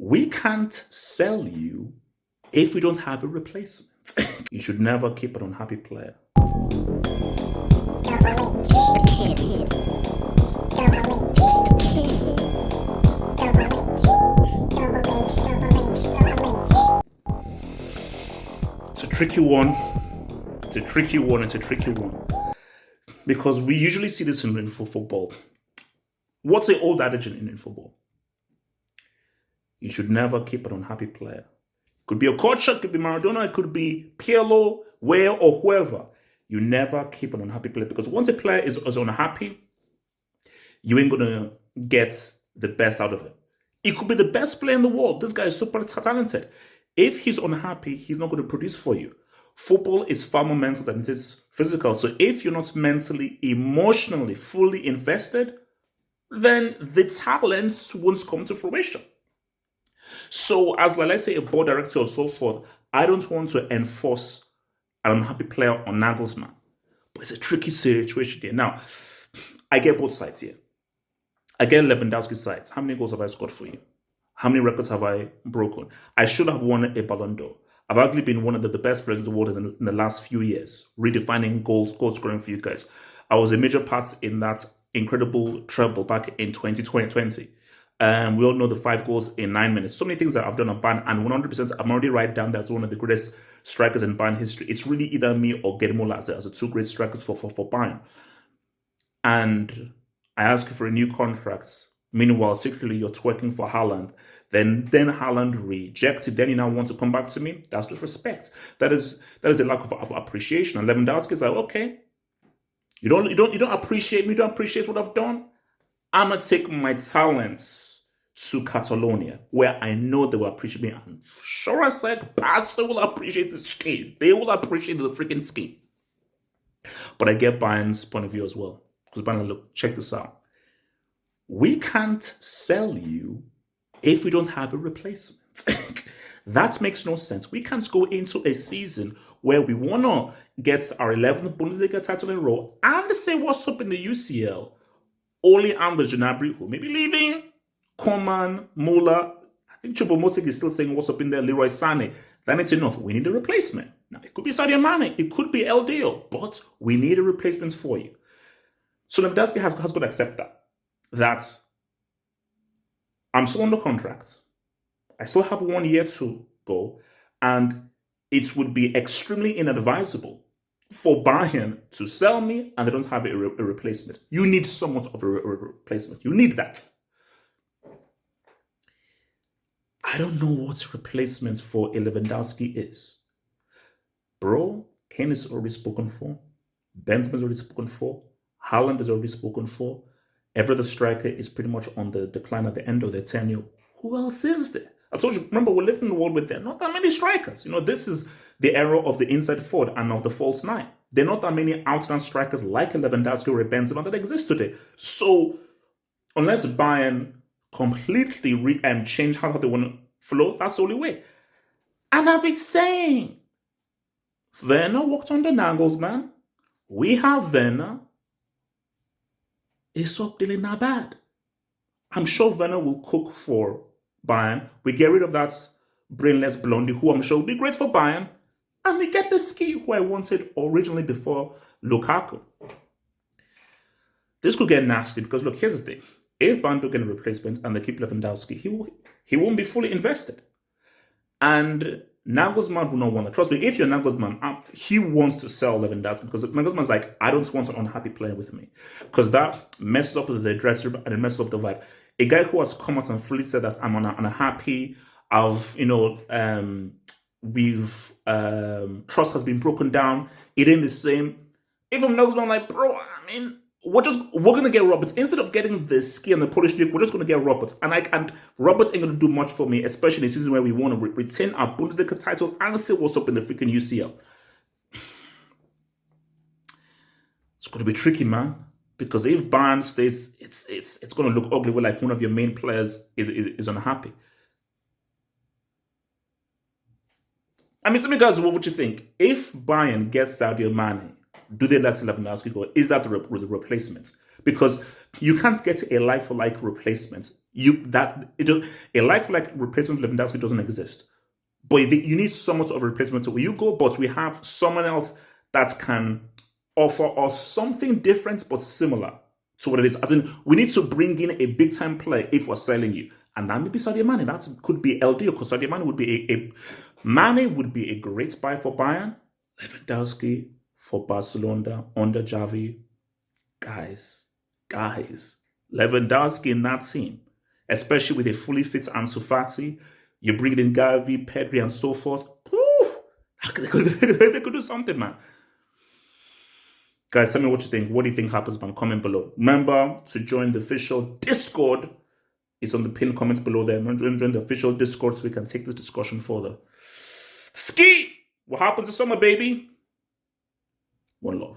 We can't sell you if we don't have a replacement. You should never keep an unhappy player. It's a tricky one. It's a tricky one. It's a tricky one. Because we usually see this in football. What's the old adage in football? You should never keep an unhappy player. Could be a coach, it could be Maradona, it could be Pirlo, Whale, or whoever. You never keep an unhappy player, because once a player is unhappy, you ain't gonna get the best out of it. It could be the best player in the world. This guy is super talented. If he's unhappy, he's not going to produce for you. Football is far more mental than it is physical. So if you're not mentally, emotionally, fully invested, then the talents won't come to fruition. So as, let's say, a board director or so forth, I don't want to enforce an unhappy player on Nagelsmann. But it's a tricky situation there. Now, I get both sides here. I get Lewandowski's sides. How many goals have I scored for you? How many records have I broken? I should have won a Ballon d'Or. I've arguably been one of the best players in the world in the last few years, redefining goal scoring for you guys. I was a major part in that incredible treble back in 2020. We all know the 5 goals in 9 minutes. So many things that I've done on Bayern, and 100% I'm already right down there as one of the greatest strikers in Bayern history. It's really either me or Gedmola as the 2 great strikers for Bayern. And I ask you for a new contract. Meanwhile, secretly you're twerking for Haaland. Then Haaland rejected. Then you now want to come back to me. That's disrespect. That is a lack of appreciation. And Lewandowski is like, okay, you don't appreciate me. You don't appreciate what I've done. I'm gonna take my talents to Catalonia, where I know they will appreciate me. I'm sure I said Barca will appreciate the scheme. They will appreciate the freaking scheme. But I get Bayern's point of view as well. Because Bayern, look, check this out. We can't sell you if we don't have a replacement. That makes no sense. We can't go into a season where we want to get our 11th Bundesliga title in a row and say what's up in the UCL. Only Amber Gnabry, who may be leaving, Coman, Muller. I think Choupo-Moting is still saying what's up in there, Leroy Sané. Then it's enough. We need a replacement. Now, it could be Sadio Mane. It could be LDO. But we need a replacement for you. So Lewandowski has got to accept that I'm still under contract. I still have 1 year to go. And it would be extremely inadvisable for Bayern to sell me and they don't have a replacement. You need somewhat of a replacement. You need that. I don't know what replacement for a Lewandowski is. Bro, Kane is already spoken for. Benzema is already spoken for. Haaland is already spoken for. Every other striker is pretty much on the decline at the end of their tenure. Who else is there? I told you, remember, we're living in a world with there not that many strikers. You know, this is the era of the inside forward and of the false nine. There are not that many out-and-out strikers like a Lewandowski or a Benzema that exist today. So, unless Bayern completely change how they want to flow, that's the only way. And I've been saying, Werner worked under Nagelsmann. We have Werner. It's up really not bad. I'm sure Werner will cook for Bayern. We get rid of that brainless blondie who I'm sure will be great for Bayern. And we get the ski who I wanted originally before Lukaku. This could get nasty because, look, here's the thing. If Bayern don't get a replacement and they keep Lewandowski, he won't be fully invested. And Nagelsmann will not want to. Trust me, if you're Nagelsmann, he wants to sell Lewandowski because Nagelsmann's like, I don't want an unhappy player with me. Because that messes up the dressing room and it messes up the vibe. A guy who has come out and fully said that I'm unhappy, trust has been broken down. It ain't the same. If I'm Nagelsmann, like, bro, I mean, we're gonna get Roberts instead of getting the ski and the Polish league. We're just gonna get Roberts, and Roberts ain't gonna do much for me, especially in a season where we want to retain our Bundesliga title and see what's up in the freaking UCL. It's gonna be tricky, man, because if Bayern stays, it's gonna look ugly where like one of your main players is unhappy. I mean, tell me, guys, what would you think if Bayern gets Sadio Mane? Do they let Lewandowski go? Is that the replacement? Because you can't get a like-for-like replacement. A like replacement for Lewandowski doesn't exist. But you need somewhat of a replacement to where you go, but we have someone else that can offer us something different but similar to what it is. As in, we need to bring in a big time player if we're selling you. And that may be Sadio Mane. That could be LD, because Sadio Mane would be Mane would be a great buy for Bayern. Lewandowski for Barcelona under Xavi. Guys, Lewandowski in that team, especially with a fully fit Ansu Fati, you bring in Gavi, Pedri, and so forth. They could do something, man. Guys, tell me what you think. What do you think happens, man? Comment below. Remember to join the official Discord. It's on the pinned comments below there. Join the official Discord so we can take this discussion further. Ski! What happens this summer, baby? One love.